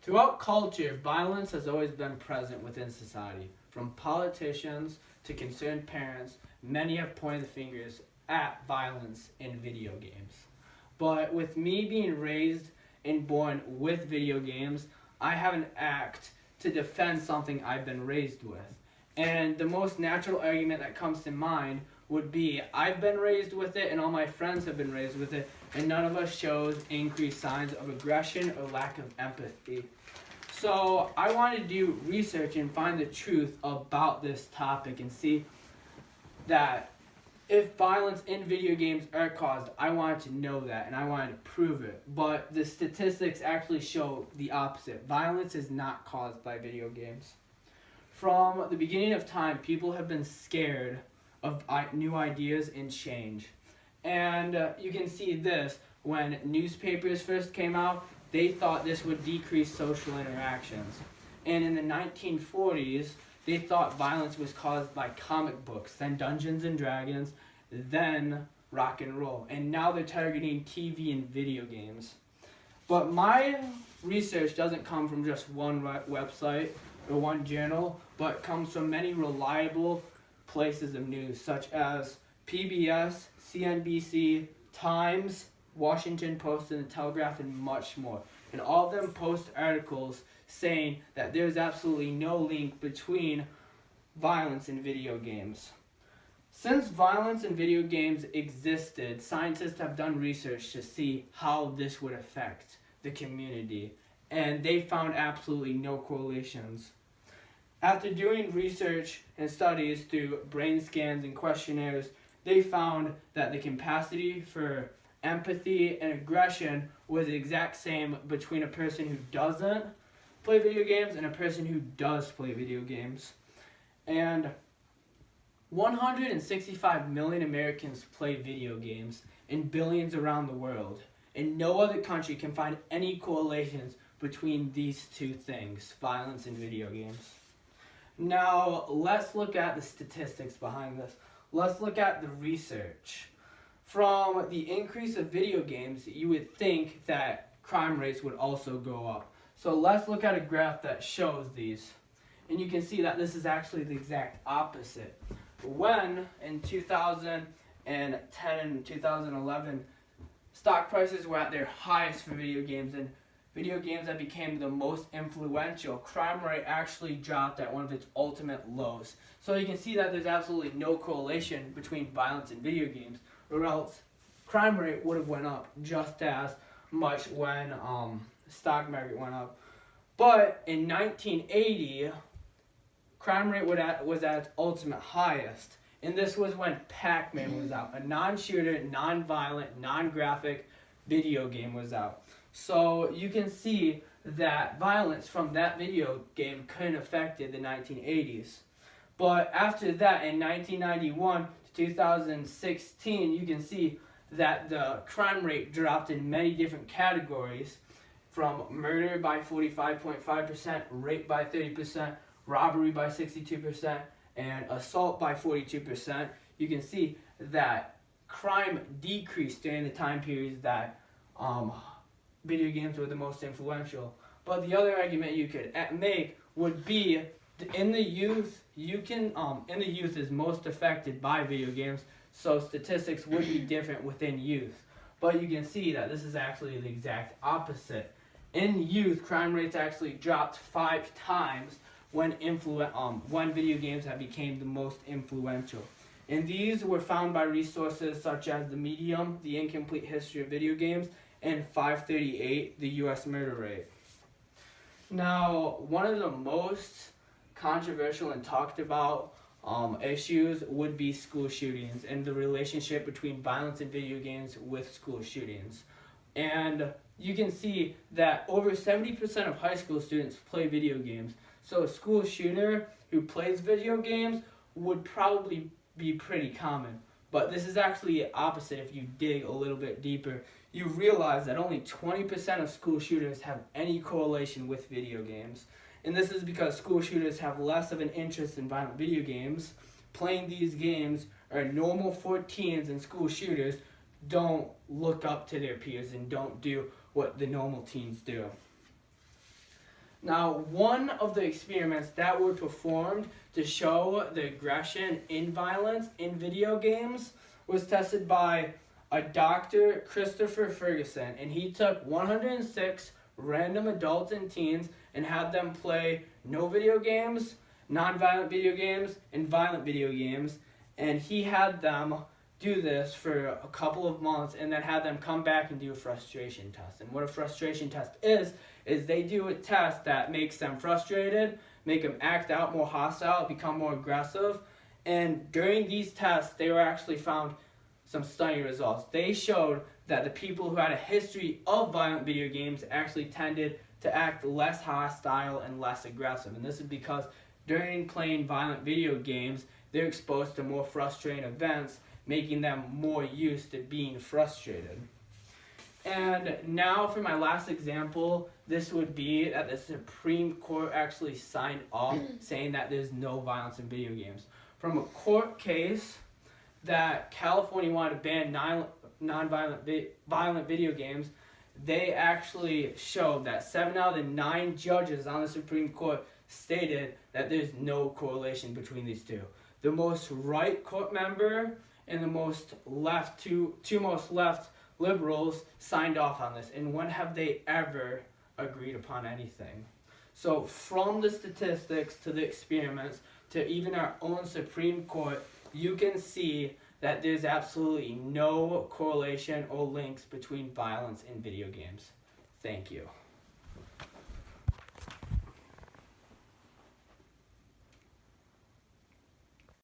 Throughout culture, violence has always been present within society. From politicians to concerned parents, many have pointed the fingers at violence in video games. But with me being raised and born with video games, I have an act to defend something I've been raised with. And the most natural argument that comes to mind would be, I've been raised with it and all my friends have been raised with it, and none of us shows increased signs of aggression or lack of empathy. So I wanted to do research and find the truth about this topic and see that if violence in video games are caused, I wanted to know that and I wanted to prove it. But the statistics actually show the opposite. Violence is not caused by video games. From the beginning of time, people have been scared of new ideas and change. And you can see this when newspapers first came out. They thought this would decrease social interactions. And in the 1940s, they thought violence was caused by comic books, then Dungeons and Dragons, then rock and roll. And now they're targeting TV and video games. But my research doesn't come from just one website or one journal, but comes from many reliable places of news, such as PBS, CNBC, Times, Washington Post, and the Telegraph, and much more. And all of them post articles saying that there's absolutely no link between violence and video games. Since violence in video games existed, scientists have done research to see how this would affect the community, and they found absolutely no correlations. After doing research and studies through brain scans and questionnaires, they found that the capacity for empathy and aggression was the exact same between a person who doesn't play video games and a person who does play video games. And 165 million Americans play video games and billions around the world. And no other country can find any correlations between these two things, violence and video games. Now, let's look at the statistics behind this. Let's look at the research. From the increase of video games, you would think that crime rates would also go up. So let's look at a graph that shows these. And you can see that this is actually the exact opposite. When in 2010 and 2011, stock prices were at their highest for video games, and video games that became the most influential, crime rate actually dropped at one of its ultimate lows. So you can see that there's absolutely no correlation between violence and video games, or else crime rate would have went up just as much when stock market went up. But in 1980, crime rate was at its ultimate highest. And this was when Pac-Man was out. A non-shooter, non-violent, non-graphic video game was out. So you can see that violence from that video game couldn't have affected the 1980s. But after that, in 1991 to 2016, you can see that the crime rate dropped in many different categories, from murder by 45.5%, rape by 30%, robbery by 62%, and assault by 42%. You can see that crime decreased during the time periods that video games were the most influential. But the other argument you could make would be, in the youth, is most affected by video games, so statistics would be different within youth. But you can see that this is actually the exact opposite. In youth, crime rates actually dropped 5 times when video games have became the most influential. And these were found by resources such as The Medium, The Incomplete History of Video Games, and 538, the U.S. murder rate. Now, one of the most controversial and talked about issues would be school shootings and the relationship between violence and video games with school shootings. And you can see that over 70% of high school students play video games. So a school shooter who plays video games would probably be pretty common. But this is actually the opposite if you dig a little bit deeper. You realize that only 20% of school shooters have any correlation with video games. And this is because school shooters have less of an interest in violent video games. Playing these games or normal 14s and school shooters don't look up to their peers and don't do what the normal teens do. Now, one of the experiments that were performed to show the aggression in violence in video games was tested by a Dr. Christopher Ferguson, and he took 106 random adults and teens and had them play no video games, non-violent video games, and violent video games, and he had them do this for a couple of months and then had them come back and do a frustration test. And what a frustration test is they do a test that makes them frustrated, make them act out more hostile, become more aggressive. And during these tests, they were actually found some stunning results. They showed that the people who had a history of violent video games actually tended to act less hostile and less aggressive. And this is because during playing violent video games, they're exposed to more frustrating events, making them more used to being frustrated. And now for my last example, this would be that the Supreme Court actually signed off saying that there's no violence in video games. From a court case that California wanted to ban violent video games, they actually showed that 7 out of the 9 judges on the Supreme Court stated that there's no correlation between these two. The most right court member and the most left, two most left liberals signed off on this. And when have they ever agreed upon anything? So from the statistics to the experiments to even our own Supreme Court, you can see that there's absolutely no correlation or links between violence in video games. Thank you.